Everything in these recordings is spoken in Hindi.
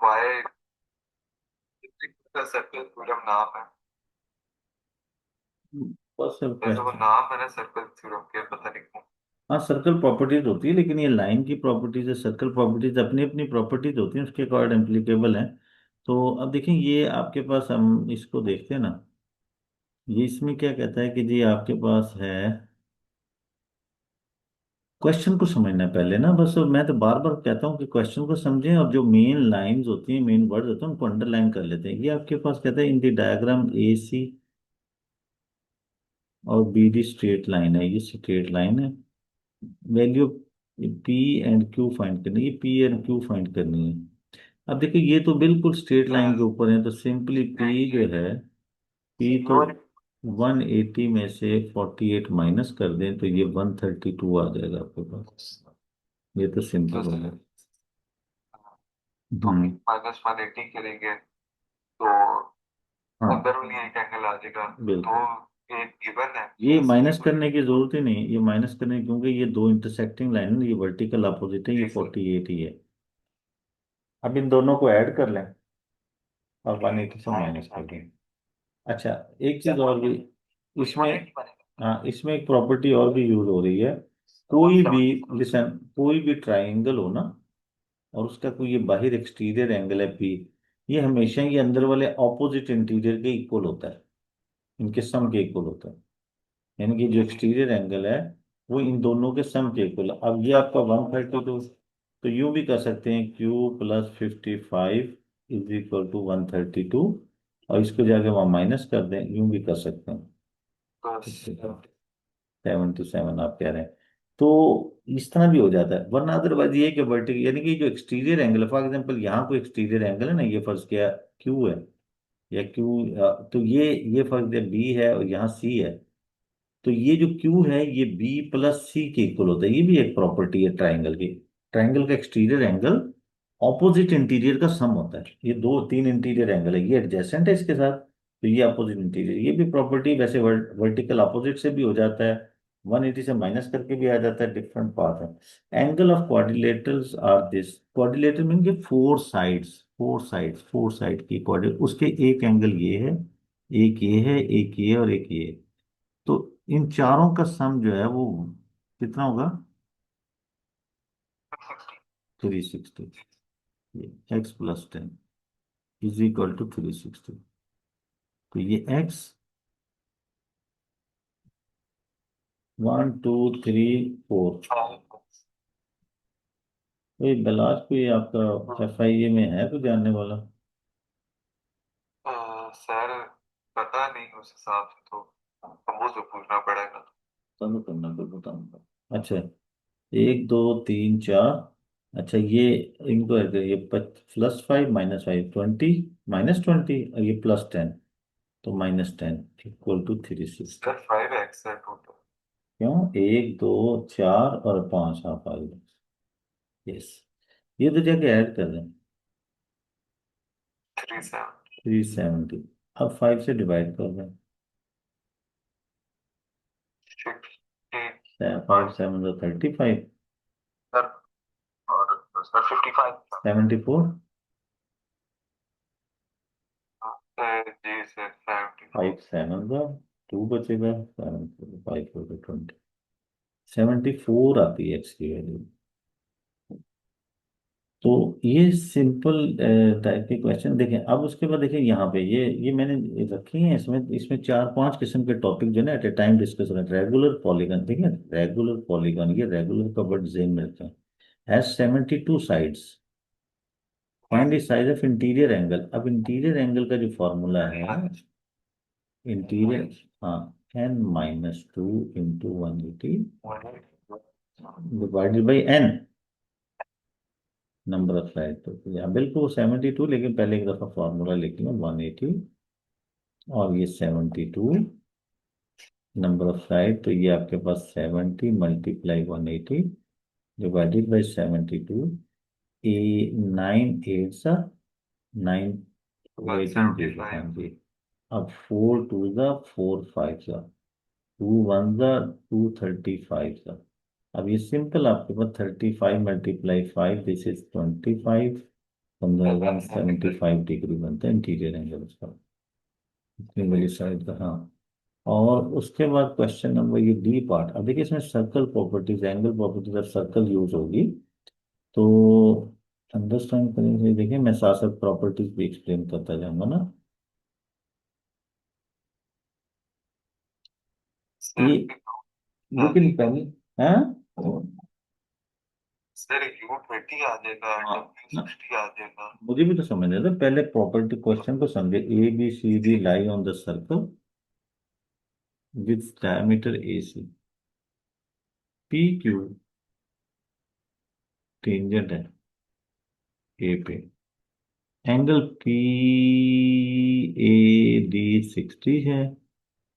वाई का सर्कल थ्योरम नाम है। बस सिर्फ वैसे वो क्वेश्चन। नाम है ना सर्कल थ्योरम के, पता नहीं क्यों। हाँ, सर्कल प्रॉपर्टीज होती है, लेकिन ये लाइन की प्रॉपर्टीज है। सर्कल प्रॉपर्टीज अपनी अपनी प्रॉपर्टीज होती हैं, उसके अकॉर्डिंग एप्लीकेबल है। तो अब देखें, ये आपके पास, हम इसको देखते हैं ना। ये इसमें क्या कहता है कि जी आपके पास है, क्वेश्चन को समझना है पहले ना। बस मैं तो बार बार कहता हूँ कि क्वेश्चन को समझें, और जो मेन लाइंस होती हैं, मेन वर्ड्स होते हैं, उनको अंडरलाइन कर लेते हैं। ये आपके पास कहता है इन द डायग्राम ए सी और बी डी स्ट्रेट लाइन है, ये स्ट्रेट लाइन है। Value P and Q find करनी है, ये पी एंड क्यू फाइंड करनी है। अब देखिए, ये तो बिल्कुल स्ट्रेट लाइन के ऊपर है, तो सिंपली पी जो है, पी तो 180 में से 48 माइनस कर दें तो ये 132 आ जाएगा आपके पास। ये तो सिंपल तो हो गया। तो हम्म। -180 करेंगे तो हाँ, अंदर वाली एक एंगल आ जाएगा। तो बिल्कुल। एक गिवन है ये ए सी माइनस इक्वल करने की जरूरत ही नहीं है, ये माइनस करने की, क्योंकि ये दो इंटरसेक्टिंग लाइन है, ये वर्टिकल अपोजिट है, ये जी सर। 48 ही है। अब इन दोनों को ऐड कर लें और 180 से माइनस कर दें। अच्छा, एक चीज और भी इसमें, हाँ, इसमें एक प्रॉपर्टी और भी यूज हो रही है। कोई भी, लिसन, कोई भी ट्राइंगल हो ना, और उसका कोई ये बाहर एक्सटीरियर एंगल है पी, ये हमेशा ये अंदर वाले ऑपोजिट इंटीरियर के इक्वल होता है, इनके सम के इक्वल होता है। यानी कि जो एक्सटीरियर एंगल है वो इन दोनों के सम के इक्वल। अब ये आपका 132, तो यूं भी कर सकते हैं, Q plus 55 is equal to 132, और इसको जाके वहां माइनस कर दें, यूं भी कर सकते हैं। तो 77 आप कह रहे हैं, तो इस तरह भी हो जाता है। वरना अदरवाइज ये है कि वर्टिकल, यानी कि जो एक्सटीरियर एंगल है, फॉर एग्जांपल यहाँ कोई एक्सटीरियर एंगल है ना, ये फर्ज किया क्यू है, या क्यू, तो ये फर्ज किया बी है, और यहाँ सी है। तो ये जो क्यू है ये बी प्लस सी के इक्वल होता है, ये भी एक प्रॉपर्टी है ट्राइंगल की। ट्राइंगल का एक्सटीरियर एंगल ऑपोजिट इंटीरियर का सम होता है। ये दो तीन इंटीरियर एंगल है, ये एडजेसेंट है इसके साथ, तो ये अपोजिट इंटीरियर, ये भी प्रॉपर्टी वैसे वर्टिकल अपोजिट से भी हो जाता है, 180 से माइनस करके भी आ जाता है, डिफरेंट पाथ है। Angle of quadrilaterals are this, quadrilateral mean के फोर साइड की क्वाड्रिल, उसके एक एंगल ये है, एक ये है, एक ये, और एक ये। तो इन चारों का सम जो है वो कितना होगा? 360। ये X plus 10 is equal to 360। तो ये एक्स 1 2 3 4। कोई बिलाज, कोई आपका FIA में है कोई जानने वाला? सर पता नहीं उस हिसाब से तो हमको से पूछना पड़ेगा। तब करना, कोई बताऊंगा। अच्छा, 1 2 3 4। अच्छा, ये इनको ऐड करिए, +5 -5 20, -20, और ये +10, तो -10 इक्वल टू 360। सर 5x है टोटल। क्यों? 1 2 4 और 5, हाँ 5। यस, ये तो जाके ऐड कर दें। 37। 370। अब 5 से डिवाइड कर दें। 60। 5 7 35। सर और सर 55। 74। जी सर 74। 5 7 का 2 बचेगा, 7 5 20। 74 आती है एक्स की वैल्यू। तो ये सिंपल टाइप के क्वेश्चन देखें। अब उसके बाद देखें यहाँ पे, ये मैंने रखी है, इसमें इसमें 4 5 किस्म के टॉपिक जो है ना एट ए टाइम डिस्कस हो रहे हैं। रेगुलर पॉलीगन, ठीक है, रेगुलर पॉलीगन, ये रेगुलर का वर्ड जेन में रखें। Has 72 sides, find the size of interior angle. अब इंटीरियर एंगल का जो फॉर्मूला है, इंटीरियर, हाँ, n-2 into 180 divided by n, number of side. तो यहाँ बिल्कुल 72, लेकिन पहले एक दफा फॉर्मूला लिख लें, 180 और ये 72 नंबर ऑफ साइड। तो ये आपके पास 70 मल्टीप्लाई 180 डिवाइडेड बाई 72। ए 9 8 सा 9, वेटिंग जीरो, हाँ 175। जी। अब 4 2 सा 4 5 सा 2 1 सा 235 सा। अब ये सिंपल आपके पास 35 मल्टीप्लाई 5, दिस इज 25, 15 175 डिग्री बनता है इंटीरियर एंगल उसका, इतनी बड़ी साइड का। हाँ, और उसके बाद क्वेश्चन नंबर ये डी पार्ट। अब देखिए इसमें circle properties, angle properties of circle use होगी, तो अंडरस्टैंड करेंगे। देखिए मैं साथ साथ प्रॉपर्टीज भी एक्सप्लेन करता जाऊंगा ना। सर ये आ लेकिन जाएगा। पहले, हाँ सर U20 आ जाएगा, हाँ, ना, W60 आ जाएगा। मुझे भी तो समझ नहीं था, पहले प्रॉपर्टी क्वेश्चन को समझे। A B C D lie on the circle with diameter A C, P Q tangent है ए पे, एंगल पी ए डी 60 है,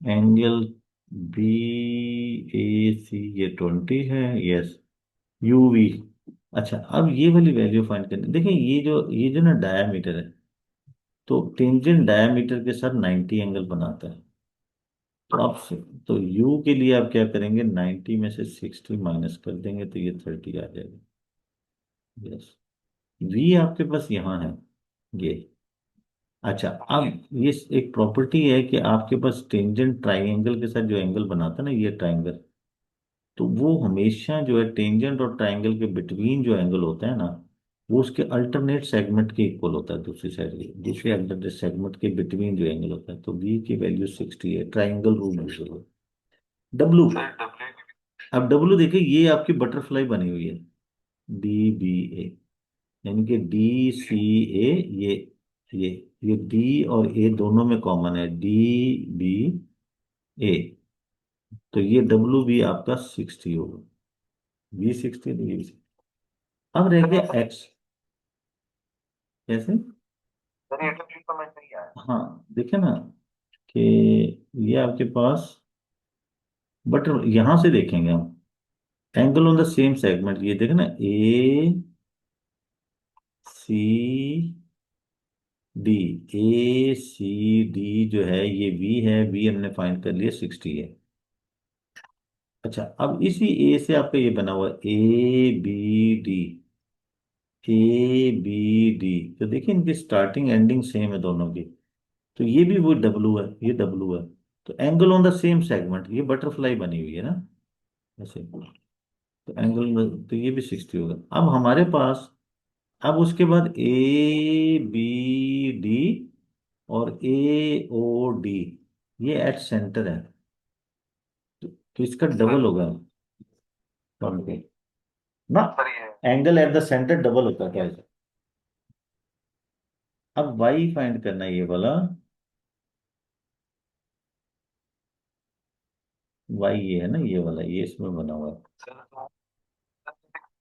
एंगल बी ए सी ये 20 है, यस, यू वी। अच्छा, अब ये वाली वैल्यू फाइंड करनी। देखिए ये जो ना डायमीटर है, तो टेंजेंट डायमीटर के साथ 90 एंगल बनाता है। तो आप तो यू के लिए आप क्या करेंगे, 90 में से 60 माइनस कर देंगे तो ये 30 आ जाएगा, यस। वी आपके पास यहाँ है ये। अच्छा, अब ये एक प्रॉपर्टी है कि आपके पास टेंजेंट ट्राइंगल के साथ जो एंगल बनाता है ना, ये ट्राइंगल, तो वो हमेशा जो है टेंजेंट और ट्राइंगल के बिटवीन जो एंगल होता है ना, वो उसके अल्टरनेट सेगमेंट के इक्वल होता है, दूसरी साइड के दूसरे अल्टरनेट सेगमेंट के बिटवीन जो एंगल होता है। तो बी की वैल्यू 60 है, ट्राइंगल रूल यूज होगा। डब्लू, सर W अब डब्लू देखिए ये आपकी बटरफ्लाई बनी हुई है, डी बी ए, यानी कि डी सी ए, ये ये ये डी और ए दोनों में कॉमन है, डी बी ए, तो ये डब्लू भी आपका 60 होगा, बी 60 तो ये भी 60। अब रह गया एक्स, कैसे? सर ये W समझ नहीं आया। हाँ देखिए ना कि ये आपके पास, बट यहां से देखेंगे हम angle on the same segment, ये देखे ना ए सी डी, ए सी डी जो है ये वी है, वी हमने फाइंड कर लिया 60 है। अच्छा, अब इसी ए से आपका ये बना हुआ A B D, A B D, तो देखिए इनकी स्टार्टिंग एंडिंग सेम है दोनों की, तो ये भी वो डब्लू है, ये डब्लू है, तो angle on the same segment, ये बटरफ्लाई बनी हुई है ना ऐसे, तो एंगल तो ये भी 60 होगा। अब हमारे पास, अब उसके बाद ए बी डी और ए ओ डी, ये एट सेंटर है, तो इसका डबल सर होगा कौन पे ना, सर ये angle at the centre double होता है क्या ऐसा? अब वाई फाइंड करना है, ये वाला वाई ये है ना, ये वाला ये इसमें बना हुआ है। सर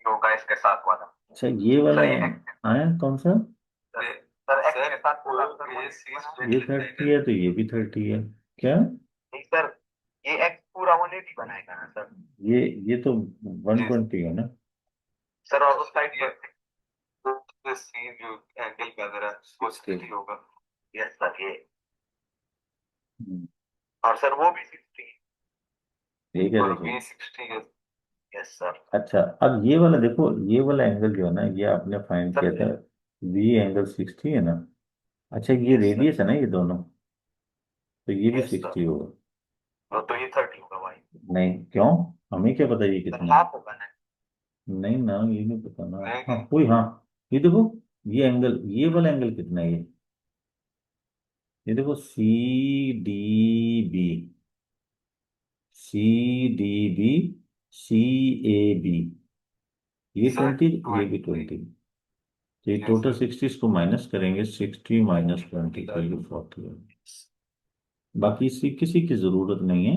होगा इसके साथ वाला। अच्छा ये वाला सर है, ये X के साथ, आया कौन सा? सर X के साथ पूरा सर ये सी ये स्ट्रेट 30 है तो ये भी 30 है, क्या? नहीं सर, ये X पूरा 180 बनाएगा ना सर। ये तो जी 120 है ना। सर, और उस साइड पर सी जो एंगल बन रहा है वो 60 होगा। यस सर ये, हम्म, और सर वो भी 60 ठीक है और देखिए। बी 60 है। Yes sir. अच्छा, अब ये वाला देखो, ये वाला एंगल जो है ना, ये आपने फाइंड किया सर था, वी एंगल 60 है ना। अच्छा ये यस सर। रेडियस है ना ये दोनों, तो ये भी यस सर, 60 होगा। तो ये 30 होगा भाई। नहीं क्यों, हमें क्या पता ये सर कितना है? हाफ होगा ना। नहीं ना, ये नहीं पता ना। नहीं हाँ नहीं कोई, हाँ ये देखो, ये एंगल, ये वाला एंगल कितना है ये देखो C D B, C D B, C A B, ये सर 20, ये भी 20। 20, तो ये यस टोटल सर। 60 इसको माइनस करेंगे, 60 - 20 तो ये 40 है। बाकी इसकी किसी की जरूरत नहीं है,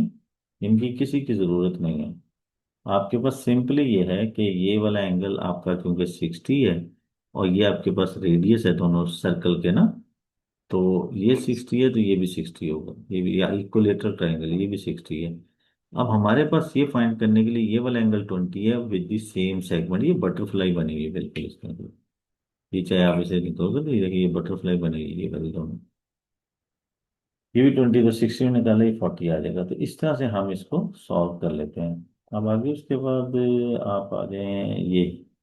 इनकी किसी की जरूरत नहीं है। आपके पास सिंपली ये है कि ये वाला एंगल आपका क्योंकि 60 है, और ये आपके पास रेडियस है दोनों सर्कल के ना, तो ये 60 है तो ये भी 60 होगा, ये भी, या इक्विलेटरल ट्रायंगल ये भी 60 है। अब हमारे पास ये फाइंड करने के लिए ये वाला एंगल 20 है विद द सेम सेगमेंट, ये बटरफ्लाई बनी हुई है बिल्कुल इसके अंदर, ये चाहे आप इसे लिखोगे तो ये देखिए ये बटरफ्लाई बनी हुई है, ये वाली दोनों, ये भी 20 को 60 में निकाले, ये 40 आ जाएगा। तो इस तरह से हम इसको सॉल्व कर लेते हैं। अब आगे उसके बाद आप आ जाए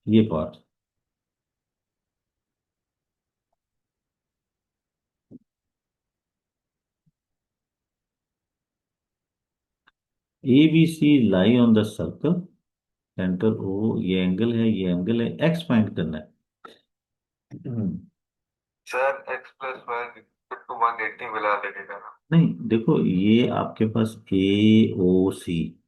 ये part, A B C lie on the circle centre O, ये एंगल है, ये एंगल है, एक्स फाइंड करना है। Sir x plus one two 180 मिला लगेगा ना। नहीं देखो, ये आपके पास ए ओ सी,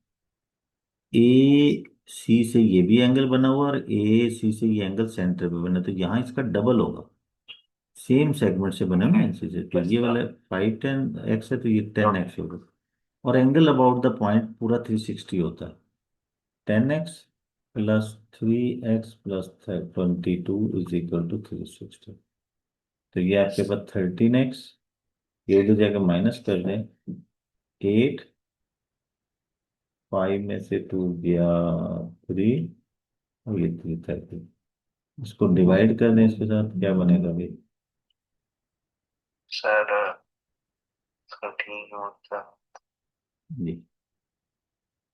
ए सी से ये भी एंगल बना हुआ और ए सी से ये एंगल सेंटर पे बना, तो यहाँ इसका डबल होगा। सेम सेगमेंट से बना ना इसी से, तो ये वाला 510 एक्स है तो ये 10 एक्स होगा। और एंगल अबाउट द पॉइंट पूरा 360 होता है। 10 X plus 3 X plus 22 is equal to 360। तो ये आपके पास 13 एक्स, ये दो जगह माइनस कर दें, 8, 5 में से 2 गया 3, और ये 330। इसको डिवाइड कर दें इसके साथ, क्या बनेगा भाई? सर इसका ठीक होता। जी,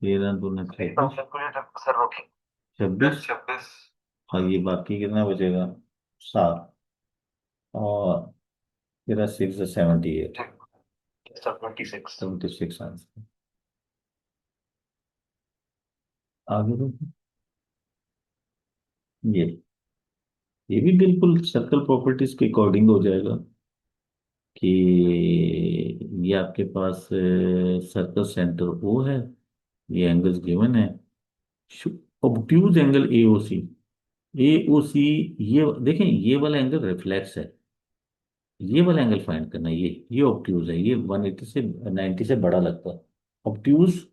13 दूना एक तो 26, कैलकुलेटर सर रोकी। 26, 26। और ये बाकी कितना बचेगा? 7, और तेरा 6 78, सर 26। 76 आंसर। आगे देखो, ये ये भी बिल्कुल सर्कल प्रॉपर्टीज के अकॉर्डिंग हो जाएगा कि ये आपके पास सर्कल सेंटर ओ है, ये एंगल्स गिवन है, ऑब्ट्यूज एंगल ए ओ सी, ए ओ सी, ये देखें ये वाला एंगल रिफ्लेक्स है, ये वाला एंगल फाइंड करना है, ये ऑब्ट्यूज है, ये 180 से 90 से बड़ा लगता है। ऑब्ट्यूज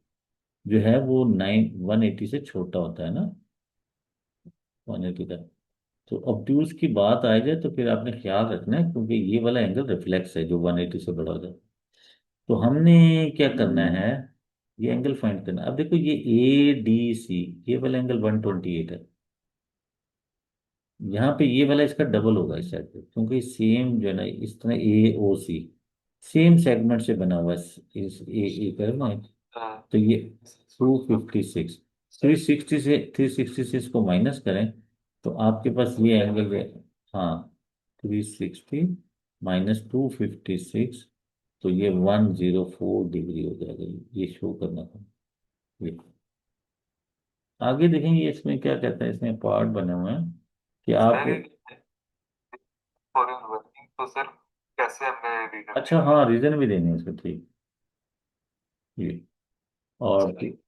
जो है वो 180 से छोटा होता है ना, 180 का। तो ऑब्ट्यूज की बात आ जाए तो फिर आपने ख्याल रखना है, क्योंकि ये वाला एंगल रिफ्लेक्स है जो 180 से बड़ा होता है। तो हमने क्या करना है, ये एंगल फाइंड करना है। अब देखो ये ए डी सी, ये वाला एंगल 128 है, यहाँ पे ये वाला इसका डबल होगा इस साइड पे, क्योंकि सेम जो है ना इस तरह ए ओ सी सेम सेगमेंट से बना हुआ है, इस ए कर्व ना। तो ये 256, 366 को माइनस करें तो आपके पास ये एंगल है। हाँ, 360 माइनस 256, तो ये 104 डिग्री हो जाएगा, ये शो करना था। ये आगे देखेंगे इसमें क्या कहता है, इसमें पार्ट बने हुए हैं कि आप। फॉर वर्किंग तो सर कैसे हमें रीजन अच्छा हाँ, रीजन भी देने हैं इसको, ठीक। ये और सर एक।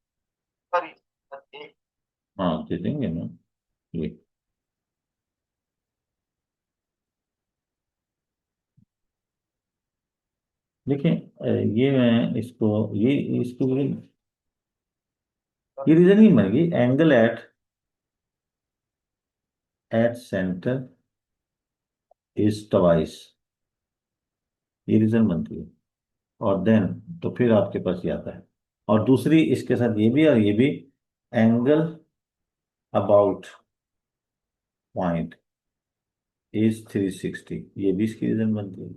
हाँ दे देंगे ना। ये देखिए, ये मैं इसको, ये इसको ये रीजन नहीं बनेगी, angle at centre is twice, ये रीजन बनती है। और देन तो फिर आपके पास ये आता है, और दूसरी इसके साथ ये भी और ये भी, एंगल अबाउट पॉइंट इज 360, ये भी इसकी रीजन बनती है।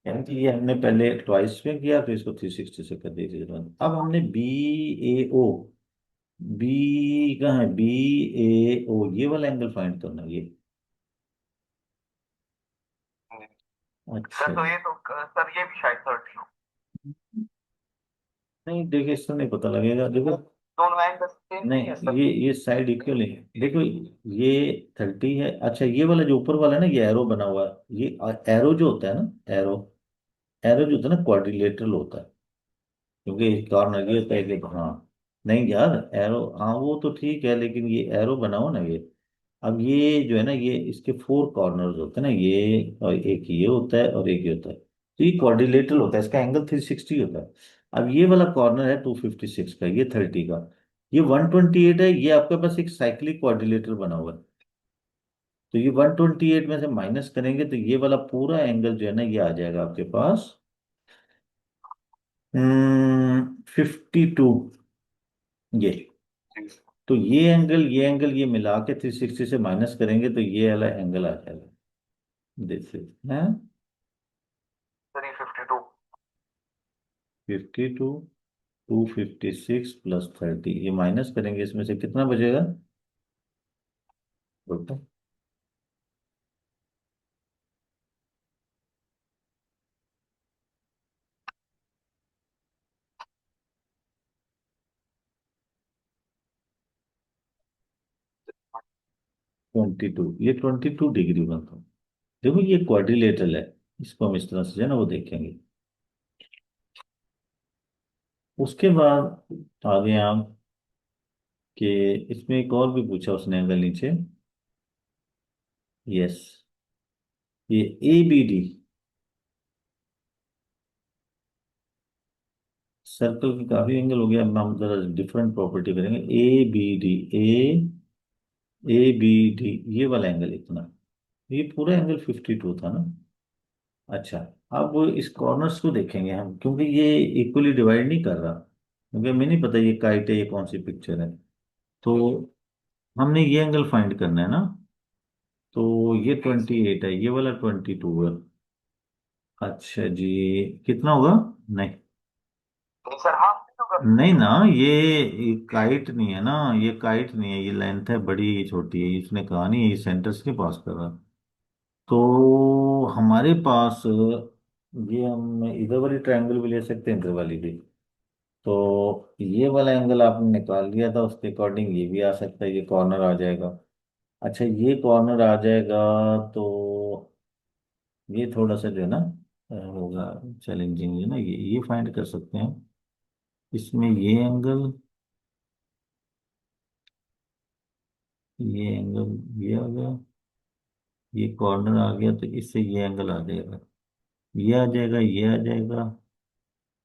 यानी कि ये हमने पहले ट्वाइस में किया तो इसको 360 से कर दिया रीजन। अब हमने बी ए ओ, बी कहाँ है, बी ए ओ, ये वाला एंगल फाइंड करना है, ये। सर अच्छा, तो ये तो सर ये भी शायद 30 हो। नहीं देखिए इससे नहीं पता लगेगा, देखो। दोनों एंगल सेम नहीं है नहीं, सर। ये साइड इक्वल है, देखो ये 30 है। अच्छा, ये वाला जो ऊपर वाला है ना, ये एरो बना हुआ है, ये एरो जो होता है ना, एरो, एरो जो होता है ना क्वाड्रिलेटरल होता है, क्योंकि एक कॉर्नर ये होता है कि हाँ। नहीं यार, एरो हाँ वो तो ठीक है, लेकिन ये एरो बनाओ ना ये। अब ये जो है ना, ये इसके 4 कॉर्नर्स होते हैं ना, ये और एक ये होता है और एक ये होता है, तो ये क्वाड्रिलेटरल होता है, इसका एंगल 360 होता है। अब ये वाला कॉर्नर है 256 का, ये 30 का, ये 128 है, ये आपके पास एक साइक्लिक क्वाड्रिलेटरल बना हुआ है। तो ये 128 में से माइनस करेंगे तो ये वाला पूरा एंगल जो है ना, ये आ जाएगा आपके पास 52, ये। तो ये मिला के 360 से माइनस करेंगे तो ये वाला एंगल आ जाएगा, दिस इज है सर ये 52। 52, 256 प्लस 30, ये माइनस करेंगे, इसमें से कितना बचेगा? बताओ। 22, ये 22 डिग्री बनता है। देखो ये क्वाड्रिलेटरल है, इसको हम इस तरह से जो है ना वो देखेंगे। उसके बाद आगे आप कि इसमें एक और भी पूछा उसने एंगल नीचे। यस, ये ए बी डी, सर्कल की काफी एंगल हो गया। अब हम जरा डिफरेंट प्रॉपर्टी करेंगे। A B D, A A B D, ये वाला एंगल इतना, ये पूरा एंगल 52 था ना। अच्छा, अब इस कॉर्नर्स को देखेंगे हम, क्योंकि ये इक्वली डिवाइड नहीं कर रहा, क्योंकि हमें नहीं पता ये काइट है ये कौन सी पिक्चर है। तो हमने ये एंगल फाइंड करना है ना। तो ये 28 है, ये वाला 22 है। अच्छा जी, कितना होगा? नहीं, नहीं सर, हाफ नहीं होगा। नहीं ना, ये काइट नहीं है ना, ये काइट नहीं है, ये लेंथ है बड़ी, ये छोटी है, इसने कहा नहीं ये सेंटर्स के पास कर रहा। तो हमारे पास ये हम इधर वाली ट्रायंगल भी ले सकते हैं, इधर वाली भी। तो ये वाला एंगल आपने निकाल लिया था, उसके अकॉर्डिंग ये भी आ सकता है, ये कॉर्नर आ जाएगा। अच्छा, ये कॉर्नर आ जाएगा, तो ये थोड़ा सा जो है ना होगा चैलेंजिंग, है ना, ये फाइंड कर सकते हैं। इसमें ये एंगल ये आ गया, ये कॉर्नर आ गया, तो इससे ये एंगल आ जाएगा, ये आ जाएगा, ये आ जाएगा,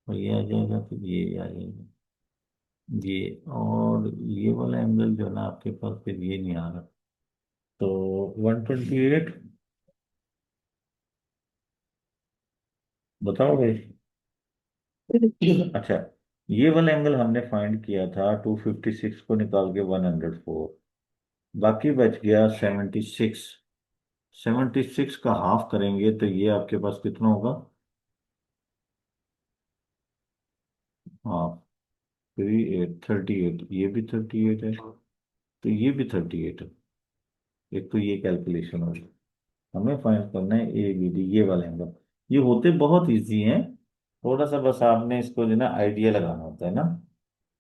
और ये आ जाएगा, तो ये आ जाएगा, ये। और ये वाला एंगल जो है ना आपके पास फिर ये नहीं आ रहा। तो 128, बताओ भाई। अच्छा, ये वाला एंगल हमने फाइंड किया था 256 को निकाल के 104, बाकी बच गया 76। 76 का हाफ करेंगे तो ये आपके पास कितना होगा? हाफ 38, ये भी 38 है, तो ये भी 38 है। एक तो ये कैलकुलेशन हो गई। हमें फाइंड करना है ए बी डी, ये वाला एंगल। ये होते बहुत इजी हैं, थोड़ा सा बस आपने इसको जो है ना आइडिया लगाना होता है ना।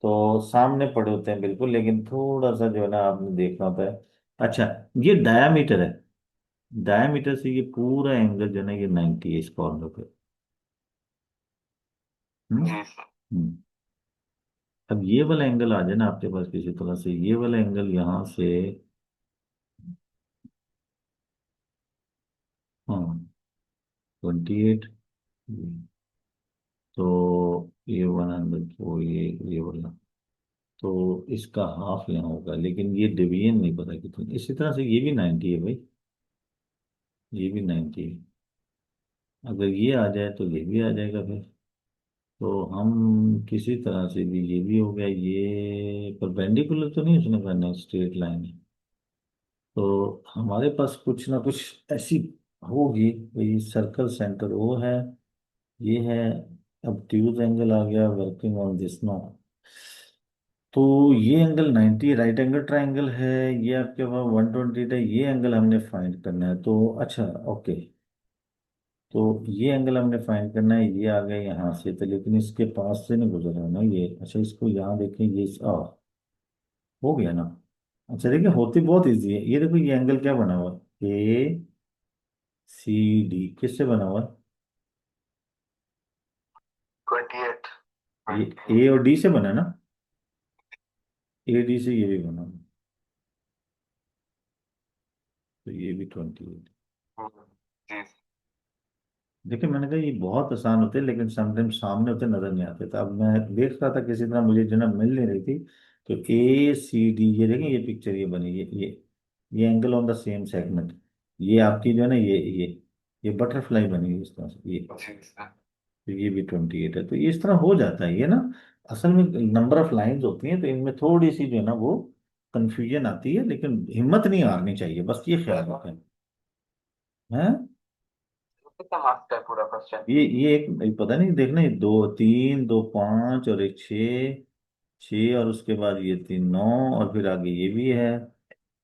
तो सामने पड़े होते हैं बिल्कुल, लेकिन थोड़ा सा जो है ना आपने देखना होता है। अच्छा, ये डायामीटर है, डायामीटर से ये पूरा एंगल जो है ना ये 90 है इस कॉर्नर पे। हम्म। जी सर। हम्म। अब ये वाला एंगल आ जाए ना आपके पास किसी तरह से, ये वाला एंगल यहाँ से, हाँ, 28, तो ये 100, तो ये वाला, तो इसका हाफ यहाँ होगा, लेकिन ये डिवीजन नहीं पता कितनी। इसी तरह से ये भी 90 है भाई, ये भी 90 है। अगर ये आ जाए तो ये भी आ जाएगा फिर। तो हम किसी तरह से भी, ये भी हो गया, ये परपेंडिकुलर तो नहीं उसने करना, स्ट्रेट लाइन है। तो हमारे पास कुछ ना कुछ ऐसी होगी भाई, सर्कल सेंटर वो है, ये है। अब ट्यूब एंगल आ गया, वर्किंग ऑन दिस नो। तो ये एंगल 90 राइट एंगल ट्राइंगल है, ये आपके पास 128 है, ये एंगल हमने फाइंड करना है। तो अच्छा, ओके, तो ये एंगल हमने फाइंड करना है, ये आ गया यहाँ से, तो लेकिन इसके पास से नहीं गुजर रहा है ना ये। अच्छा, इसको यहाँ देखें, ये हो गया ना। अच्छा देखिए, होती बहुत इजी है ये। देखो ये एंगल क्या बना हुआ है, ए सी डी, किससे बना हुआ है? 28। ये ए और डी से बना है ना, ए डी से ये भी बना हुआ है, तो ये भी 28। जी। देखिए मैंने कहा ये बहुत आसान होते हैं, लेकिन समटाइम सामने होते नजर नहीं आते। तो अब मैं देख रहा था किसी तरह, मुझे जो ना मिल नहीं रही थी। तो ए सी डी, ये देखें ये पिक्चर ये बनी, ये angle on the same segment, ये आपकी जो है ना ये बटरफ्लाई बनी है इस तरह से, ये। जी सर। तो ये भी 28 है, तो ये इस तरह हो जाता है ये ना। असल में नंबर ऑफ लाइंस होती हैं, तो इनमें थोड़ी सी जो है ना वो कंफ्यूजन आती है, लेकिन हिम्मत नहीं हारनी चाहिए, बस ये ख्याल रखें। हैं? कितना मार्क्स का है पूरा क्वेश्चन? ये एक पता नहीं, देखना, ये दो तीन, दो पाँच, और एक छः, छः, और उसके बाद ये तीन नौ, और फिर आगे ये भी है।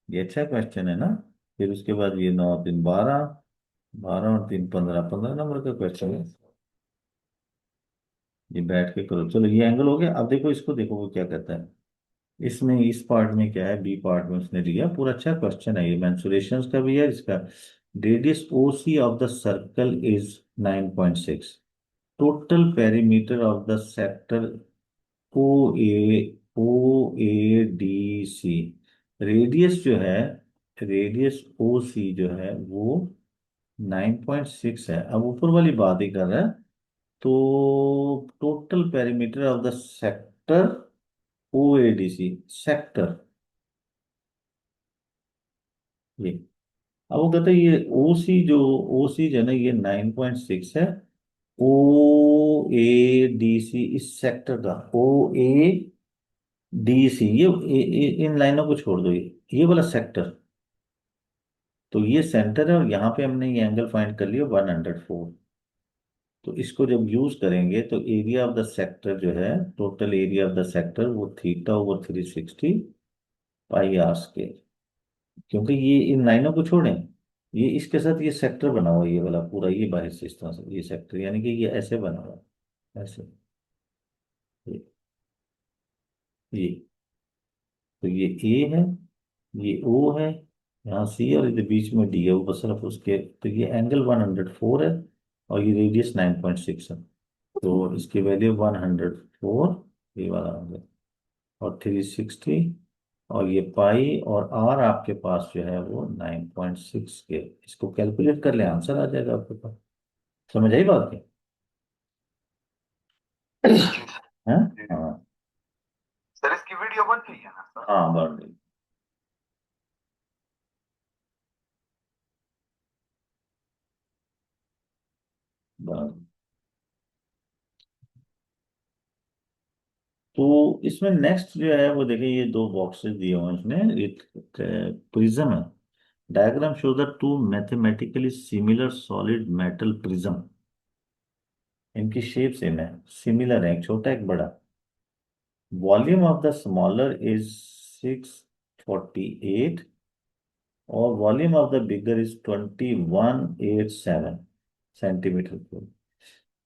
ये अच्छा क्वेश्चन है ना। फिर उसके बाद ये नौ तीन 12, 12 और तीन 15, 15 नंबर का क्वेश्चन है। ये बैठ के करो, चलो ये एंगल हो गया। अब देखो इसको, देखो वो क्या कहता है। इसमें इस पार्ट में क्या है, बी पार्ट में उसने लिया पूरा। अच्छा क्वेश्चन है ये, मेंसुरेशंस का भी है इसका। Radius O C of the circle is 9.6। Total perimeter of the sector O A D C. Radius जो है, रेडियस ओ सी जो है वो 9.6 है। अब ऊपर वाली बात ही कर रहा है। तो total perimeter of the sector O A D C, sector ये। अब वो कहते हैं ये ओ सी जो, ओ सी जो है ना ये 9.6 है। ओ ए डी सी इस सेक्टर का, ओ ए डी सी इन लाइनों को छोड़ दो, ये वाला सेक्टर। तो ये सेंटर है और यहाँ पे हमने ये एंगल फाइंड कर लिया 104। तो इसको जब यूज करेंगे तो एरिया ऑफ द सेक्टर जो है, total area of the sector वो theta over 360 pi r square. क्योंकि ये इन लाइनों को छोड़ें, ये इसके साथ ये सेक्टर बना हुआ है, ये वाला पूरा, ये बाहर से इस तरह से ये सेक्टर, यानी कि ये ऐसे बना हुआ है, ऐसे। ये तो ये ए है, ये ओ है, यहाँ सी, और इधर बीच में डी है, वो बस सिर्फ उसके। तो ये एंगल 104 है और ये रेडियस 9.6 है। तो इसकी वैल्यू 104, ये वाला एंगल, और 360, और ये पाई और आर आपके पास जो है वो 9.6 के। इसको कैलकुलेट कर ले, आंसर आ जाएगा आपके पास। समझ आई बात की? हाँ। हाँ। सर इसकी वीडियो बन रही है ना सर? हाँ बढ़ गई। बढ़ गई। तो इसमें नेक्स्ट जो है वो देखिए, ये दो बॉक्सेस दिए हुए हैं इसमें, एक प्रिज्म है। Diagram show the two mathematically similar solid metal prism. इनकी शेप सेम है, सिमिलर है, एक छोटा एक बड़ा। Volume of the smaller is 648 और volume of the bigger is 2187 centimetre cube.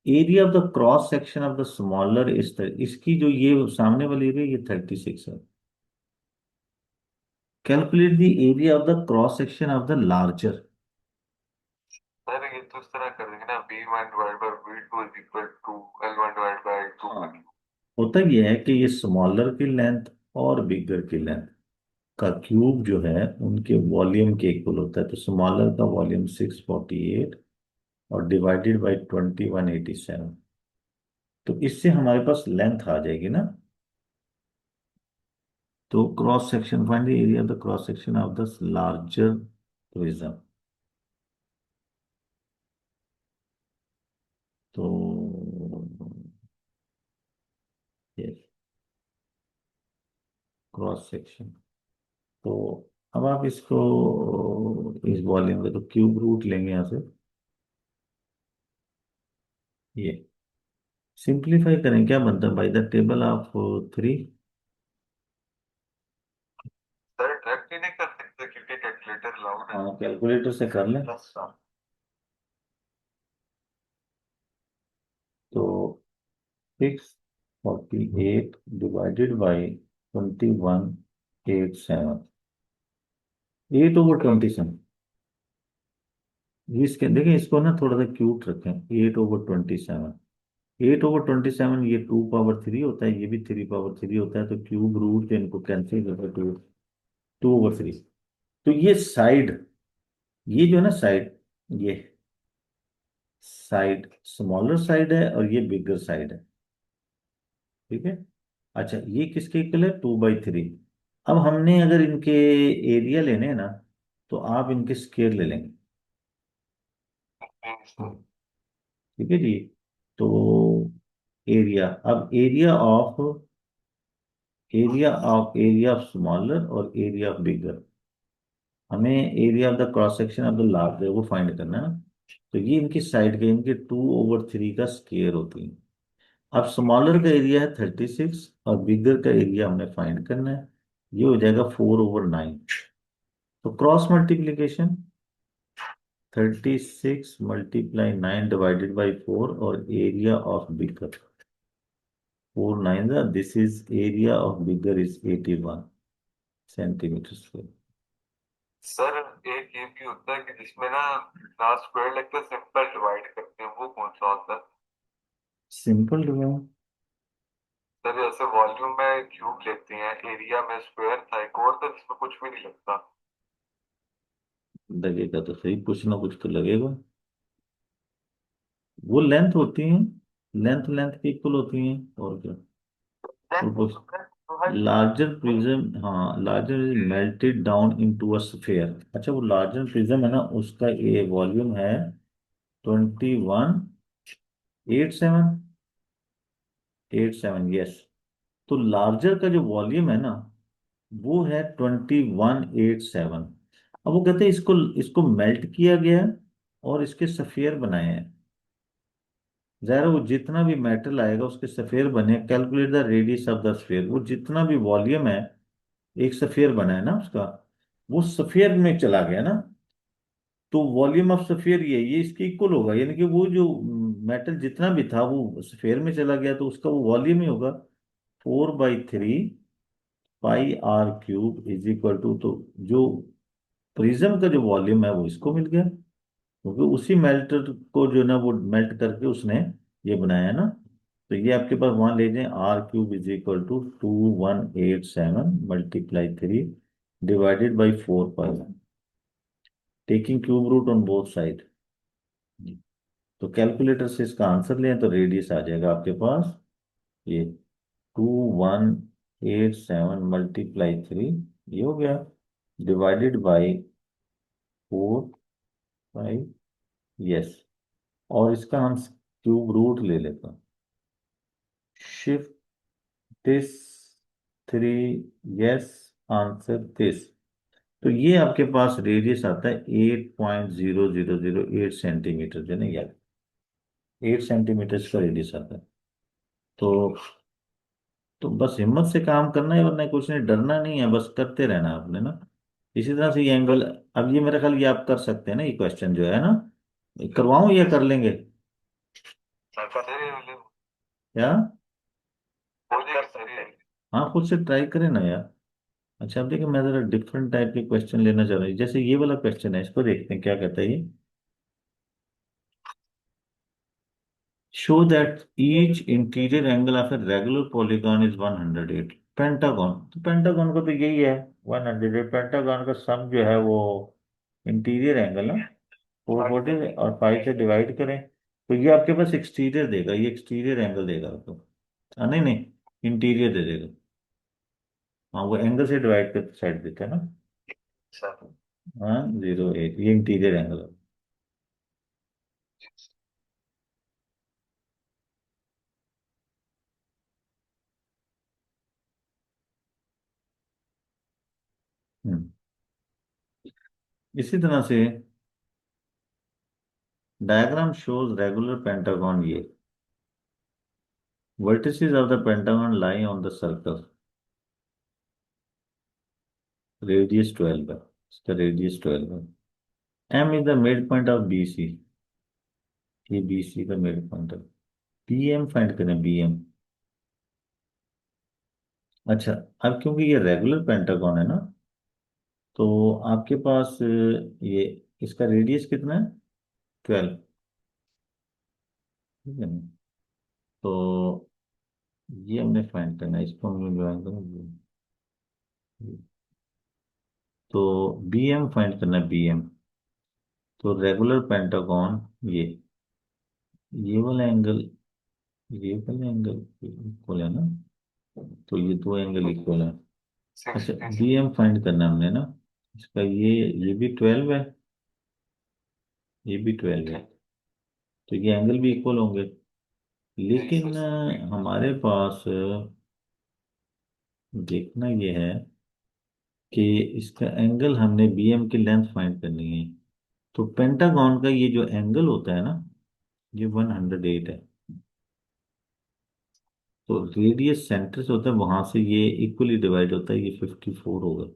Area of the cross section of the smaller is, इसकी जो ये सामने वाली है ये 36 है। Calculate the area of the cross section of the larger. Sir ये तो इस तरह कर देंगे ना, V1/V2 is equal to L1/2। हाँ, होता ये है कि ये स्मॉलर की लेंथ और बिगर की लेंथ का क्यूब जो है उनके वॉल्यूम के इक्वल होता है। तो स्मॉलर का वॉल्यूम 648 और डिवाइडेड बाई 2187। तो इससे हमारे पास लेंथ आ जाएगी ना। तो cross section, find the area of the cross section of the larger prism. तो क्रॉस सेक्शन, तो अब आप इसको, इस वॉल्यूम का तो क्यूब रूट लेंगे यहाँ से, ये सिंप्लीफाई करें, क्या बनता है by the table of 3। Sir direct नहीं कर सकते क्योंकि कैलकुलेटर अलाउड है। हाँ कैलकुलेटर से कर लें। प्लस सम। तो 648 डिवाइडेड बाई 2187, 8/27। इसके देखिए, इसको ना थोड़ा सा क्यूट रखें, 8/27। 8/27 ये 2 पावर 3 होता है, ये भी 3 पावर 3 होता है। तो क्यूब रूट इनको कैंसिल करते, 2/3। तो ये साइड, ये जो है ना साइड, ये साइड स्मॉलर साइड है और ये बिगर साइड है, ठीक है। अच्छा ये किसके इक्वल है, 2/3। अब हमने अगर इनके एरिया लेने हैं ना, तो आप इनके स्क्वायर ले लेंगे, ठीक है जी। तो एरिया, अब एरिया ऑफ स्मॉलर और एरिया ऑफ बिगर, हमें area of the cross section of the larger वो फाइंड करना है ना। तो ये इनकी साइड के, इनके 2/3 का स्क्वायर होती है। अब स्मॉलर का एरिया है 36 और बिगर का एरिया हमने फाइंड करना है, ये हो जाएगा 4/9। तो क्रॉस मल्टीप्लीकेशन, 36 × 9 डिवाइडेड बाई 4 और area of bigger 4 9 this is area of bigger is 81 centimetre square. Sir एक ये भी होता है कि जिसमें ना स्क्वायर लेकर सिंपल डिवाइड करते हैं, वो कौन सा होता है? सिंपल डिवाइड सर जैसे वॉल्यूम में क्यूब लेते हैं, एरिया में स्क्वायर था, एक और था जिसमें कुछ भी नहीं लगता। लगेगा तो सही, कुछ ना कुछ तो लगेगा। वो लेंथ होती है, लेंथ लेंथ की इक्वल होती है, और क्या। लार्जर प्रिज्म, हाँ larger is melted down into a sphere. अच्छा, वो लार्जर प्रिज्म है ना, उसका ये वॉल्यूम है 2187 यस। तो लार्जर का जो वॉल्यूम है ना, वो है 2187। अब वो कहते हैं इसको इसको मेल्ट किया गया है और इसके सफेयर बनाए हैं। जरा वो जितना भी मेटल आएगा उसके सफेयर बने, calculate the radius of the sphere. वो जितना भी वॉल्यूम है, एक सफेयर बना है ना उसका, वो सफेयर में चला गया ना, तो वॉल्यूम ऑफ सफेयर ये इसके इक्वल होगा, यानी कि वो जो मेटल जितना भी था वो सफेयर में चला गया, तो उसका वो वॉल्यूम ही होगा। 4/3 pi r cube is equal to, तो जो प्रिज्म का जो वॉल्यूम है वो इसको मिल गया, क्योंकि उसी मेल्टर को जो ना वो मेल्ट करके उसने ये बनाया है ना। तो ये आपके पास वहां ले जाए, R cube is equal to 2187 multiply 3 divided by 4 pi, taking cube root on both side. तो कैलकुलेटर से इसका आंसर लें तो रेडियस आ जाएगा आपके पास ये 2187 मल्टीप्लाई 3, ये हो गया, डिवाइडेड बाई 4 पाई, यस। और इसका हम क्यूब रूट ले लेते हैं, shift this 3, yes, answer this. तो ये आपके पास रेडियस आता है 8.0008 सेंटीमीटर, जो नहीं यार, 8 सेंटीमीटर का रेडियस आता है। तो बस हिम्मत से काम करना है, वरना कुछ नहीं, डरना नहीं है, बस करते रहना है आपने ना। इसी तरह से ये एंगल, अब ये मेरा ख्याल ये आप कर सकते हैं ना, ये क्वेश्चन जो है ना, करवाऊं या कर लेंगे क्या? हाँ, खुद से ट्राई करें ना यार। अच्छा, अब देखिए मैं जरा डिफरेंट टाइप के क्वेश्चन लेना चाह रहा हूँ, जैसे ये वाला क्वेश्चन है, इसको देखते हैं क्या कहता है ये। Show that each interior angle of a regular polygon is 108। Pentagon, तो पेंटागन का तो यही है 108। पेंटागन का सम जो है वो इंटीरियर एंगल ना 440 और पाई से डिवाइड करें, तो ये आपके पास एक्सटीरियर देगा, ये एक्सटीरियर एंगल देगा आपको। हाँ, नहीं नहीं, इंटीरियर दे देगा। हाँ, वो एंगल से डिवाइड करके साइड देता है ना। हाँ, 08 ये इंटीरियर एंगल है। हम्म। इसी तरह से डायग्राम शोज रेगुलर पेंटागन, ये vertices of the pentagon lie on the circle, radius 12 है, इसका रेडियस 12 है। M is the midpoint of BC, ये BC का मिड पॉइंट है। BM फाइंड करें, BM। अच्छा, अब क्योंकि ये रेगुलर पेंटागन है ना, तो आपके पास ये इसका रेडियस कितना है, 12, ठीक है ना। तो ये हमने फाइंड करना है, इसको हमने ज्वाइन करना। तो BM फाइंड करना है, BM। तो रेगुलर पेंटागन, ये वाला एंगल, ये वाला एंगल इक्वल है ना, तो ये दो एंगल इक्वल है। अच्छा, BM फाइंड करना है हमने ना, इसका ये भी 12 है, ये भी 12 है, तो ये एंगल भी इक्वल होंगे। लेकिन हमारे पास देखना ये है कि इसका एंगल, हमने BM की लेंथ फाइंड करनी है। तो पेंटागन का ये जो एंगल होता है ना, ये 108 है। तो रेडियस सेंटर से होता है, वहां से ये इक्वली डिवाइड होता है, ये 54 होगा,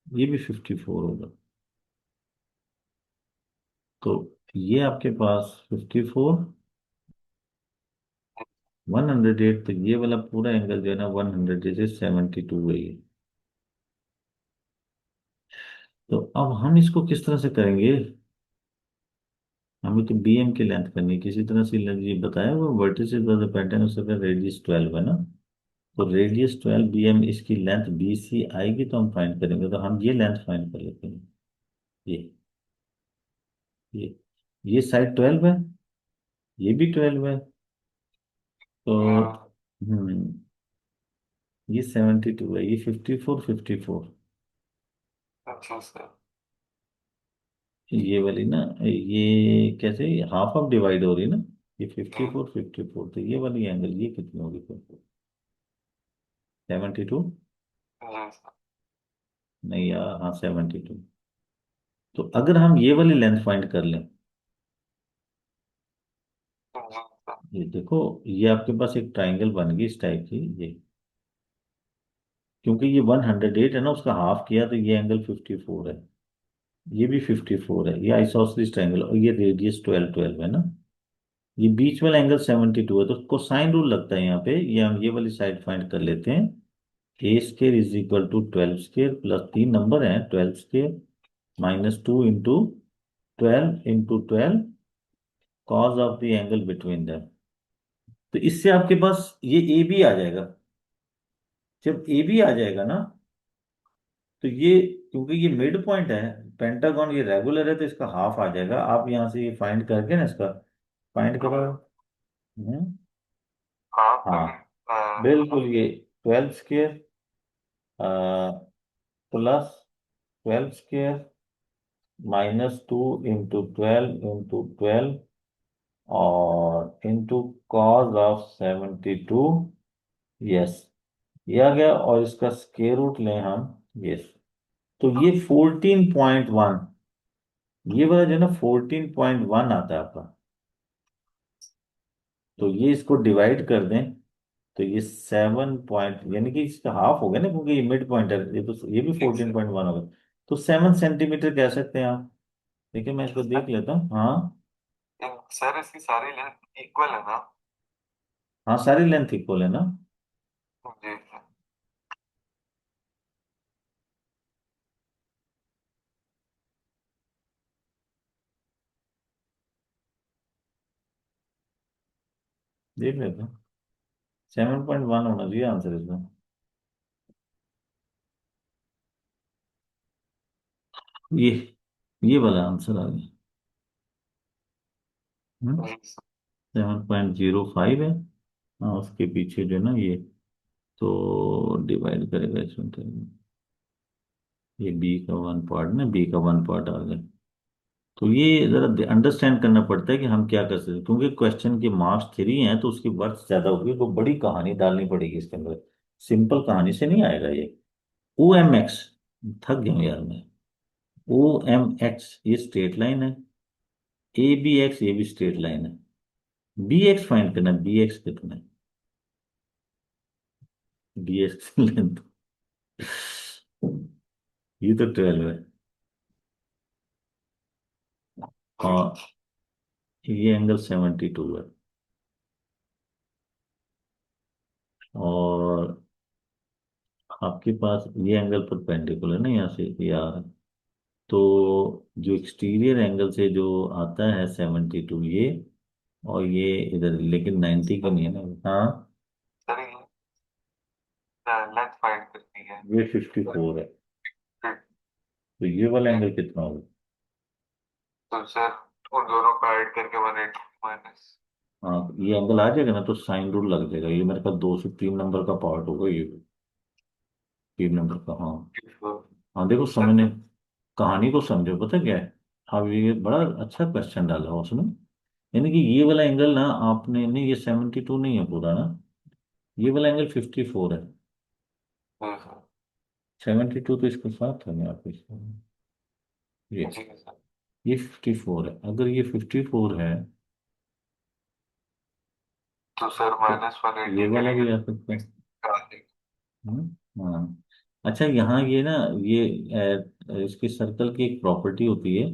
ये भी 54 होगा। तो ये आपके पास 54 108, तो ये वाला पूरा एंगल जो है ना 100 से 72 है ये। तो अब हम इसको किस तरह से करेंगे? हमें तो बीएम की लेंथ करनी है किसी तरह से। ये बताया वो vertices by the pattern of circle radius 12 है ना। तो रेडियस 12 बीएम, इसकी लेंथ बीसी आएगी तो हम फाइंड करेंगे। तो हम ये लेंथ फाइंड कर लेते हैं। ये ये ये साइड 12 है, ये भी 12 है। तो हम्म ये 72 है, ये 54 54। अच्छा सर। ये वाली ना, ये कैसे हाफ ऑफ डिवाइड हो रही है ना। ये 54 54, तो ये वाली एंगल ये कितनी होगी फिर? 72? जी सर। नहीं यार, हाँ 72। तो अगर हम ये वाली लेंथ फाइंड कर लें, जी सर। ये देखो, ये आपके पास एक ट्राइंगल बन गई इस टाइप की ये। क्योंकि ये 108 है ना, उसका हाफ किया तो ये एंगल 54 है। ये भी 54 है, ये आइसोसेलेस ट्राइंगल, और ये रेडियस 12 12 है ना। ये बीच वाला एंगल 72 है, तो कोसाइन रूल लगता है यहाँ पे। ये हम ये वाली साइड फाइंड कर लेते हैं। A square is equal to 12 square plus, तीन नंबर है, 12 square minus 2 into 12 into 12 cos of the angle between them. तो इससे आपके पास ये ए बी आ जाएगा। जब ए बी आ जाएगा ना, तो ये, क्योंकि ये मिड पॉइंट है, पेंटागन ये रेगुलर है, तो इसका हाफ आ जाएगा। आप यहाँ से ये फाइंड करके ना इसका फाइंड करो। हम्म, हाँ हाँ तभी बिल्कुल, ये 12 square plus 12 square minus 2 into 12 और इंटू कॉज ऑफ 72। यस, ये आ गया। और इसका स्केयर रूट लें हम। यस, तो ये 14.1, ये वाला जो है ना 14.1 आता है आपका। तो ये इसको डिवाइड कर दें, तो ये 7 यानी कि इसका हाफ हो गया ना, क्योंकि ये मिड पॉइंट है, ये तो ये भी ठीक सर। 14.1 होगा। तो 7 सेंटीमीटर कह सकते हैं आप। देखिए मैं इसको देख लेता हूँ। हाँ सर इसकी सारी लेंथ इक्वल है ना? हाँ, सारी लेंथ इक्वल है ना। जी सर। देख लेते हैं, 7.1 होना चाहिए आंसर इसमें। ये ये वाला आंसर आ गया। जी सर। 7.05 है। हाँ, उसके पीछे जो है ना ये, तो डिवाइड करेगा इसमें तो। ये बी का वन पार्ट ना, बी का वन पार्ट आ गया। तो ये जरा अंडरस्टैंड करना पड़ता है कि हम क्या कर सकते हैं, क्योंकि क्वेश्चन की मार्क्स 3 हैं तो उसकी वर्थ ज्यादा होगी, तो बड़ी कहानी डालनी पड़ेगी इसके अंदर। सिंपल कहानी से नहीं आएगा ये। ओ एम एक्स, थक गया हूं यार मैं। ओ एम एक्स ये स्ट्रेट लाइन है, ए बी एक्स ये भी स्ट्रेट लाइन है। बी एक्स फाइंड करना, बी एक्स कितना है? बी एक्स लेंथ, ये तो 12 है। और ये एंगल 72 है। और आपके पास ये एंगल परपेंडिकुलर ना यहाँ से ये आ रहा है। तो जो एक्सटीरियर एंगल से जो आता है 72 ये, और ये इधर, लेकिन 90 का नहीं है ना। हाँ, सर ये लेंथ फाइंड करनी है। ये 54 है। ठीक। तो ये वाला एंगल कितना होगा? तो सर उन दोनों को ऐड करके 180 माइनस। हाँ, ये एंगल आ जाएगा ना, तो साइन रूल लग जाएगा। ये मेरे ख्याल 2 से 3 नंबर का पार्ट होगा ये, 3 नंबर का। हाँ हाँ, देखो सर समझने, कहानी को समझो, पता क्या है। अब ये बड़ा अच्छा क्वेश्चन डाला हो उसमें। यानी कि ये वाला एंगल ना, आपने नहीं, ये 72 नहीं है पूरा ना, ये वाला एंगल 54 है। जी सर। 72 तो इसके साथ है आप इसको, ये जी सर। ये 54 है। अगर ये 54 है, तो सर तो माइनस वन ये एटी वाला करेंगे भी आ तो सकता है। निकाल देंगे। हाँ। अच्छा, यहाँ ये ना, ये इसकी सर्कल की एक प्रॉपर्टी होती है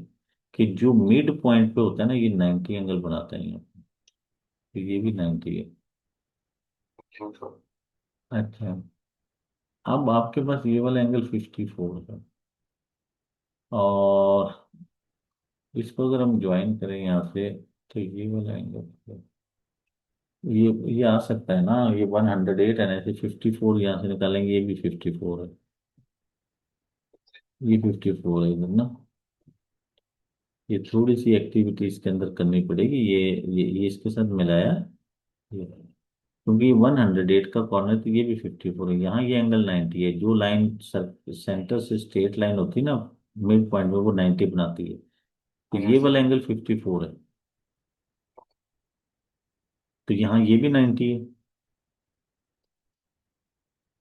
कि जो मिड पॉइंट पे होता है ना, ये 90 एंगल बनाता है यहाँ। तो ये भी 90 है। जी सर। अच्छा, अब आपके पास ये वाला एंगल 54 है, और इसको अगर हम ज्वाइन करें यहाँ से, तो ये वाला एंगल, ये आ सकता है ना, ये 108 है ना, ऐसे 54 यहाँ से निकालेंगे, ये भी 54 है, ये 54 है इधर ना। ये थोड़ी सी एक्टिविटी इसके अंदर करनी पड़ेगी, ये इसके साथ मिलाया, ये क्योंकि 108 का कॉर्नर, तो ये भी 54 है, यहाँ ये एंगल 90 है, जो लाइन सेंटर से स्ट्रेट लाइन होती है ना मिड पॉइंट में, वो 90 बनाती है, तो जी ये सर। वाला एंगल 54 है, तो यहाँ ये भी 90 है।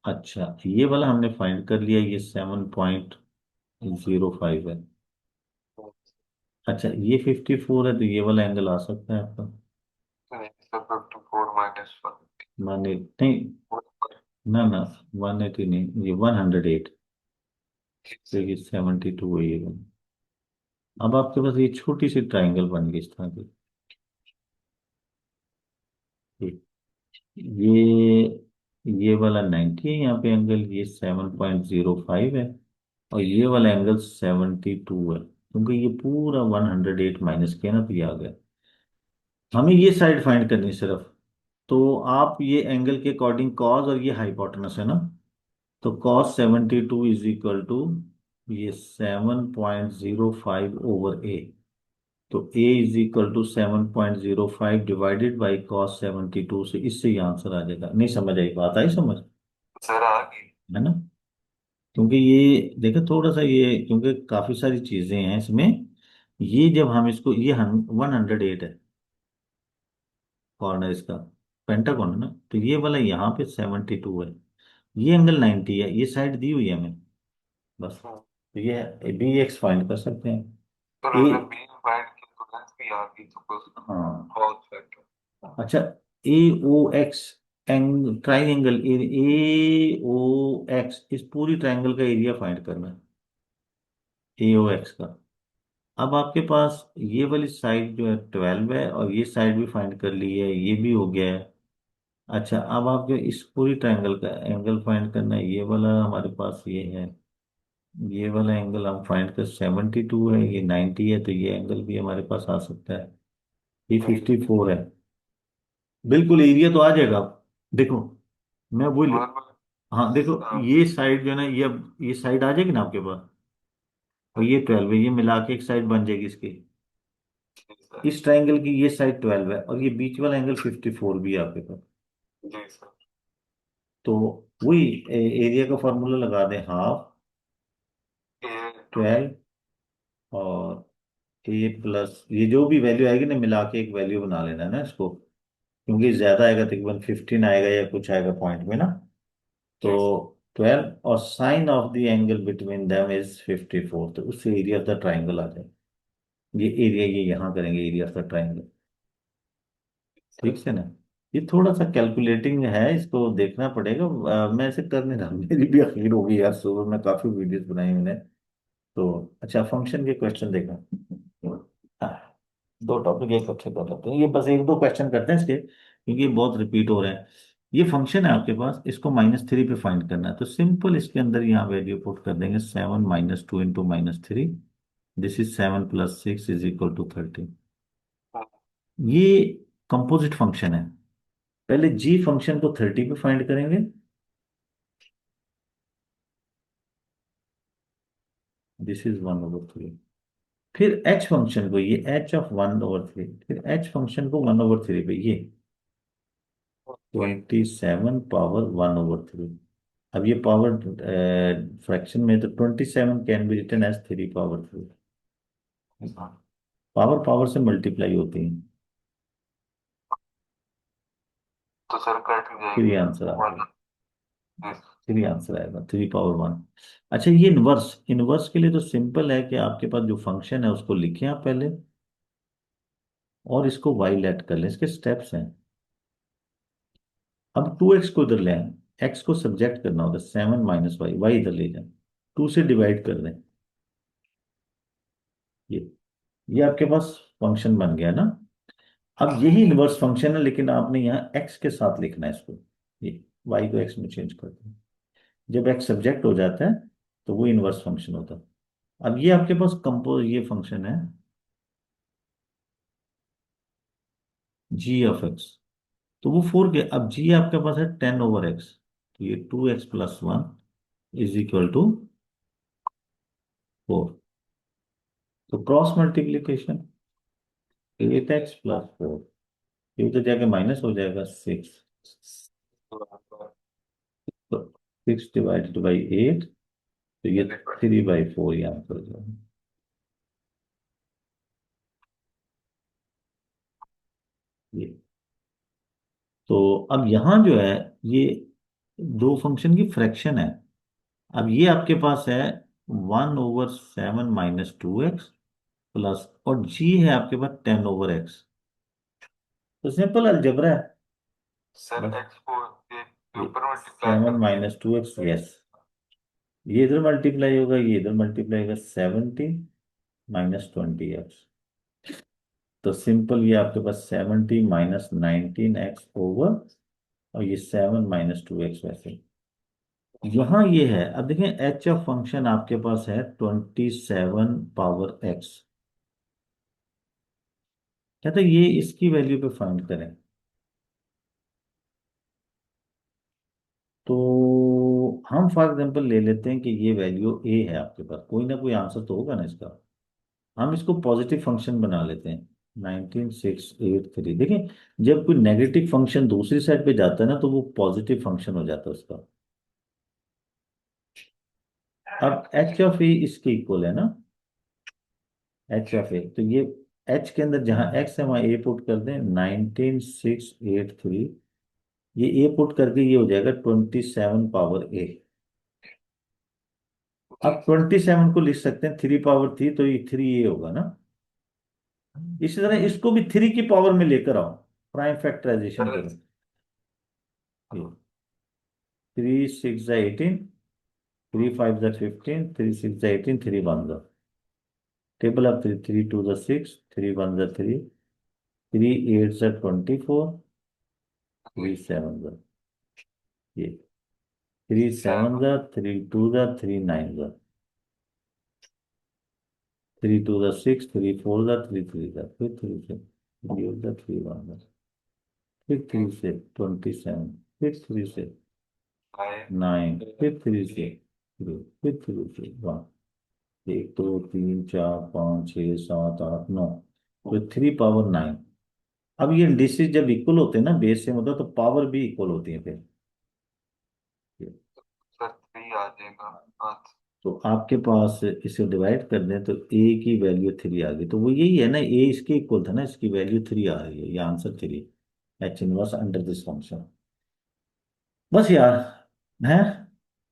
अच्छा, ये वाला हमने फाइंड कर लिया, ये 7.05 है। अच्छा, ये 54 है, तो ये वाला एंगल आ सकता है आपका, नहीं सर, 54 - 1। माने नहीं, ना ना, 180 नहीं, ये 108, जी तो सर। ये 72 है ये वाला। अब आपके पास ये छोटी सी ट्राइंगल बन गई इस तरह की, ये वाला 90 है यहाँ पे एंगल, ये 7.05 है, और ये वाला एंगल 72 है, क्योंकि ये पूरा 108 माइनस किया ना, तो ये आ गया। हमें ये साइड फाइंड करनी है सिर्फ, तो आप ये एंगल के अकॉर्डिंग कॉस, और ये हाइपोटेनस है ना, तो कॉस 72 इज इक्वल टू ये 7.05/a, तो a is equal to 7.05 divided by cos 72, से इससे ये आंसर आ जाएगा। नहीं समझ आई, बात आई समझ, सर आ गई। है ना? क्योंकि ये देखो थोड़ा सा, ये क्योंकि काफी सारी चीजें हैं इसमें, ये जब हम इसको, ये 108 है कॉर्नर इसका, पेंटागन है ना, तो ये वाला यहाँ पे 72 है, ये एंगल 90 है, ये साइड दी हुई है हमें बस, तो ये बी एक्स फाइंड कर सकते हैं। सर ए, हमने बी फाइंड की तो लेंथ भी आ गई, तो बस हाँ, कॉस फैक्टर। अच्छा, ए ओ एक्स ट्राइंगल, ए ओ एक्स, इस पूरी ट्राइंगल का एरिया फाइंड करना है, ए ओ एक्स का। अब आपके पास ये वाली साइड जो है 12 है, और ये साइड भी फाइंड कर ली है, ये भी हो गया है। अच्छा, अब आपके इस पूरी ट्रायंगल का एंगल फाइंड करना है, ये वाला हमारे पास ये है, ये वाला एंगल हम फाइंड कर, 72 है, ये 90 है, तो ये एंगल भी हमारे पास आ सकता है, ये 54 है, बिल्कुल एरिया तो आ जाएगा। देखो, मैं वही मतलब हाँ देखो, ये साइड जो है ना, ये अब ये साइड आ जाएगी ना आपके पास, और ये 12 है, ये मिला के एक साइड बन जाएगी इसकी, जी सर। इस ट्रायंगल की ये साइड 12 है, और ये बीच वाला एंगल 54 भी है आपके पास, जी सर। तो वही एरिया का फॉर्मूला लगा दें, हाफ ए टू 12, और ए प्लस ये जो भी वैल्यू आएगी ना, मिला के एक वैल्यू बना लेना है ना इसको, क्योंकि ज्यादा आएगा तकरीबन 15 आएगा या कुछ आएगा पॉइंट में ना, तो जी सर। 12, और sine of the angle between them is 54, तो उससे एरिया ऑफ द ट्राइंगल आ जाए, ये एरिया ये यहाँ करेंगे, area of the triangle, sir. ठीक है ना? ये थोड़ा सा कैलकुलेटिंग है, इसको देखना पड़ेगा, मैं ऐसे कर नहीं रहा, मेरी भी अखीर होगी यार, सुबह में काफी वीडियोस बनाई मैंने, तो अच्छा, फंक्शन के क्वेश्चन देखना, हाँ, दो टॉपिक एक अच्छे कर लेते हैं, ये बस एक दो क्वेश्चन करते हैं इसके, क्योंकि ये बहुत रिपीट हो रहे हैं। ये फंक्शन है आपके पास, इसको -3 पे फाइंड करना है, तो सिंपल इसके अंदर यहाँ वैल्यू पुट कर देंगे, 7 - 2 into -3, this is 7 + 6 is equal to 13, ये कंपोजिट फंक्शन है। पहले जी फंक्शन को 30 पे फाइंड करेंगे, दिस इज 1/3, फिर एच फंक्शन को, ये एच ऑफ 1/3, फिर एच फंक्शन को 1/3 पे, ये 27 पावर 1/3। अब ये पावर फ्रैक्शन में, तो 27 can be written as 3/3, power power से मल्टीप्लाई होती है, तो सर कट फिर ये जाएगी आंसर आ वन। गया, जी फिर ये आंसर आएगा 3/1। अच्छा, ये इनवर्स, इनवर्स के लिए तो सिंपल है कि आपके पास जो फंक्शन है उसको लिखें आप पहले, और इसको वाई लेट कर लें, इसके स्टेप्स हैं। अब 2x को इधर ले आए, एक्स को सब्जेक्ट करना होगा, 7 - वाई, वाई इधर ले जाए, 2 से डिवाइड कर दें, ये ये आपके पास फंक्शन बन गया ना। अब यही इनवर्स फंक्शन है, लेकिन आपने यहाँ एक्स के साथ लिखना है इसको, ये y को x में चेंज कर दो। जब x सब्जेक्ट हो जाता है तो वो इनवर्स फंक्शन होता है। अब ये आपके पास कंपोज ये फंक्शन है g(x), तो वो 4 के, अब g आपके पास है 10/x, तो ये 2x+1 इज इक्वल टू 4। तो क्रॉस मल्टीप्लीकेशन 8x+4, ये तो जाके माइनस हो जाएगा 6, तो 6/8, तो ये 3/4 यहाँ पर जो है ये। तो अब यहाँ जो है ये दो फंक्शन की फ्रैक्शन है। अब ये आपके पास है 1/7 - 2x प्लस, और जी है आपके पास 10/x। तो सिंपल अलजेब्रा है सर बस। एक्स को ये ये ऊपर मल्टीप्लाई 7 - 2x, यस, ये इधर मल्टीप्लाई होगा, ये इधर मल्टीप्लाई होगा, 70 - 20x। तो सिंपल ये आपके पास 70 - 19x और ये 7 - 2x वैसे। यहाँ ये है, अब देखें एच ऑफ फंक्शन आपके पास है 27 पावर x। कहते हैं ये इसकी वैल्यू पे फाइंड करें। तो हम फॉर एग्जांपल ले लेते हैं कि ये वैल्यू ए है आपके पास, कोई ना कोई आंसर तो होगा ना इसका। हम इसको पॉजिटिव फंक्शन बना लेते हैं। 19683, देखें जब कोई नेगेटिव फंक्शन दूसरी साइड पे जाता है ना तो वो पॉजिटिव फंक्शन हो जाता है उसका। अब एच ऑफ ए इसके इक्वल है ना, h(a), तो ये h के अंदर जहां x है वहां a पुट कर दें, 19683, ये a पुट करके ये हो जाएगा 27 पावर a। अब 27 को लिख सकते हैं 3 पावर 3, तो ये 3a होगा ना। इसी तरह इसको भी 3 की पावर में लेकर आओ, प्राइम फैक्टराइजेशन करो। 3 6 18, 3 5 15, 3 6 18, 3 1। टेबल ऑफ 3, 3 2 6, 3 1 3, 3 8 24, 3 7, ये 3 7, 3 2, 3 9, 3 2 6, 3 4, 3 3, फिर 3 से 3 8, 3 1, फिर 3 से 27, फिर 3 से 9, फिर 3 से 3, फिर 3 से 1, 1 2 3 4 5 6 7 8 9, फिर 3 पावर 9। अब ये इंडिसेस जब इक्वल होते हैं ना बेस से, मतलब तो पावर भी इक्वल होती है फिर। सर 3 आ जाएगा। हाँ। तो आपके पास इसे डिवाइड कर दें तो ए की वैल्यू 3 आ गई, तो वो यही है ना, ए इसके इक्वल था ना, इसकी वैल्यू 3 आ रही है, ये answer 3, H inverse under this function. बस यार, है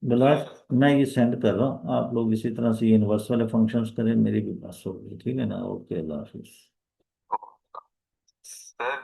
बिलास, मैं ये सेंड कर रहा हूँ, आप लोग इसी तरह से ये इनवर्स वाले फंक्शंस करें, मेरी भी बस हो गई, ठीक है ना, ओके, अल्लाह हाफिज। सर